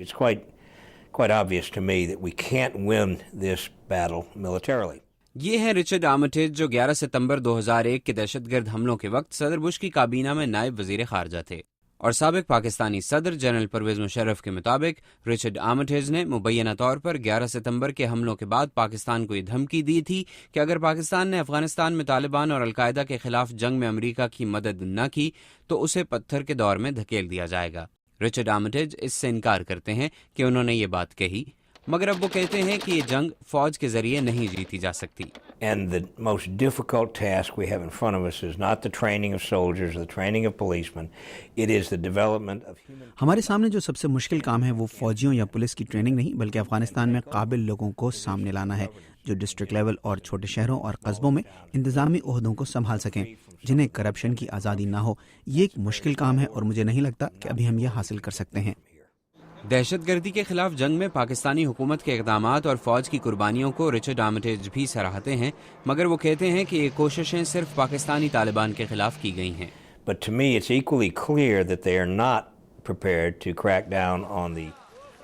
It's quite obvious to me that we can't win this battle militarily. یہ ہیں Richard آرمیٹیج جو 11 ستمبر 2001 کے دہشت گرد حملوں کے وقت صدر بش کی کابینہ میں نائب وزیر خارجہ تھے، اور سابق پاکستانی صدر جنرل پرویز مشرف کے مطابق رچرڈ آرمیٹیج نے مبینہ طور پر 11 ستمبر کے حملوں کے بعد پاکستان کو یہ دھمکی دی تھی کہ اگر پاکستان نے افغانستان میں طالبان اور القاعدہ کے خلاف جنگ میں امریکہ کی مدد نہ کی تو اسے پتھر کے دور میں دھکیل دیا جائے گا۔ رچرڈ آرمیٹیج اس سے انکار کرتے ہیں کہ انہوں نے یہ بات کہی، مگر اب وہ کہتے ہیں کہ یہ جنگ فوج کے ذریعے نہیں جیتی جا سکتی۔ And the most difficult task we have in front of us is not the training of soldiers, the training of policemen. It is the development of human. ہمارے سامنے جو سب سے مشکل کام ہے وہ فوجیوں یا پولیس کی ٹریننگ نہیں بلکہ افغانستان میں قابل لوگوں کو سامنے لانا ہے جو ڈسٹرکٹ لیول اور چھوٹے شہروں اور قصبوں میں انتظامی عہدوں کو سنبھال سکیں، جنہیں کرپشن کی آزادی نہ ہو۔ یہ ایک مشکل کام ہے اور مجھے نہیں لگتا کہ ابھی ہم یہ حاصل کر سکتے ہیں۔ دہشت گردی کے خلاف جنگ میں پاکستانی حکومت کے اقدامات اور فوج کی قربانیوں کو رچرڈ آرمیٹیج بھی سراہتے ہیں، مگر وہ کہتے ہیں کہ یہ کوششیں صرف پاکستانی طالبان کے خلاف کی گئی ہیں۔ But to me it's equally clear that they are not prepared to crack down on the.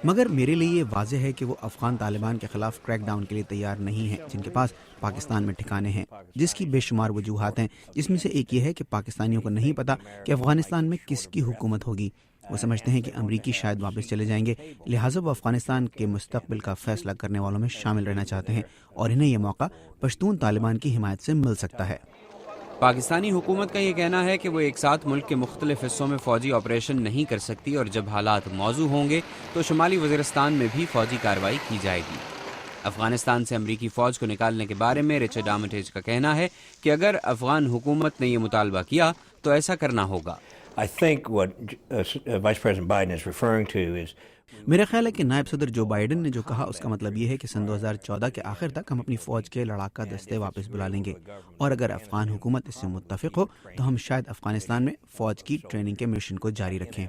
مگر میرے لیے یہ واضح ہے کہ وہ افغان طالبان کے خلاف کریک ڈاؤن کے لیے تیار نہیں ہیں جن کے پاس پاکستان میں ٹھکانے ہیں، جس کی بے شمار وجوہات ہیں، جس میں سے ایک یہ ہے کہ پاکستانیوں کو نہیں پتا کہ افغانستان میں کس کی حکومت ہوگی۔ وہ سمجھتے ہیں کہ امریکی شاید واپس چلے جائیں گے، لہٰذا وہ افغانستان کے مستقبل کا فیصلہ کرنے والوں میں شامل رہنا چاہتے ہیں، اور انہیں یہ موقع پشتون طالبان کی حمایت سے مل سکتا ہے۔ پاکستانی حکومت کا یہ کہنا ہے کہ وہ ایک ساتھ ملک کے مختلف حصوں میں فوجی آپریشن نہیں کر سکتی، اور جب حالات موزوں ہوں گے تو شمالی وزیرستان میں بھی فوجی کارروائی کی جائے گی۔ افغانستان سے امریکی فوج کو نکالنے کے بارے میں رچرڈ آرمیٹیج کا کہنا ہے کہ اگر افغان حکومت نے یہ مطالبہ کیا تو ایسا کرنا ہوگا۔ I think what Vice President Biden is referring to is. میرا خیال ہے کہ نائب صدر جو بائیڈن نے جو کہا اس کا مطلب یہ ہے کہ سن 2014 کے آخر تک ہم اپنی فوج کے لڑاکا دستے واپس بلا لیں گے، اور اگر افغان حکومت اس سے متفق ہو تو ہم شاید افغانستان میں فوج کی ٹریننگ کے مشن کو جاری رکھیں۔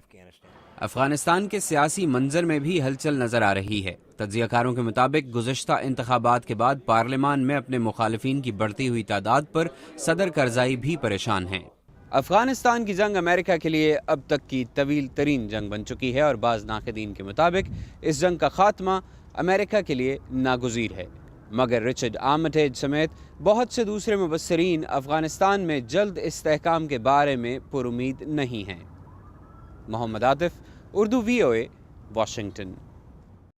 افغانستان کے سیاسی منظر میں بھی ہلچل نظر آ رہی ہے۔ تجزیہ کاروں کے مطابق گزشتہ انتخابات کے بعد پارلیمان میں اپنے مخالفین کی بڑھتی ہوئی تعداد پر صدر کرزائی بھی پریشان ہیں۔ افغانستان کی جنگ امریکہ کے لیے اب تک کی طویل ترین جنگ بن چکی ہے، اور بعض ناقدین کے مطابق اس جنگ کا خاتمہ امریکہ کے لیے ناگزیر ہے، مگر رچرڈ آرمیٹیج سمیت بہت سے دوسرے مبصرین افغانستان میں جلد استحکام کے بارے میں پر امید نہیں ہیں۔ محمد عاطف، اردو VOA، واشنگٹن۔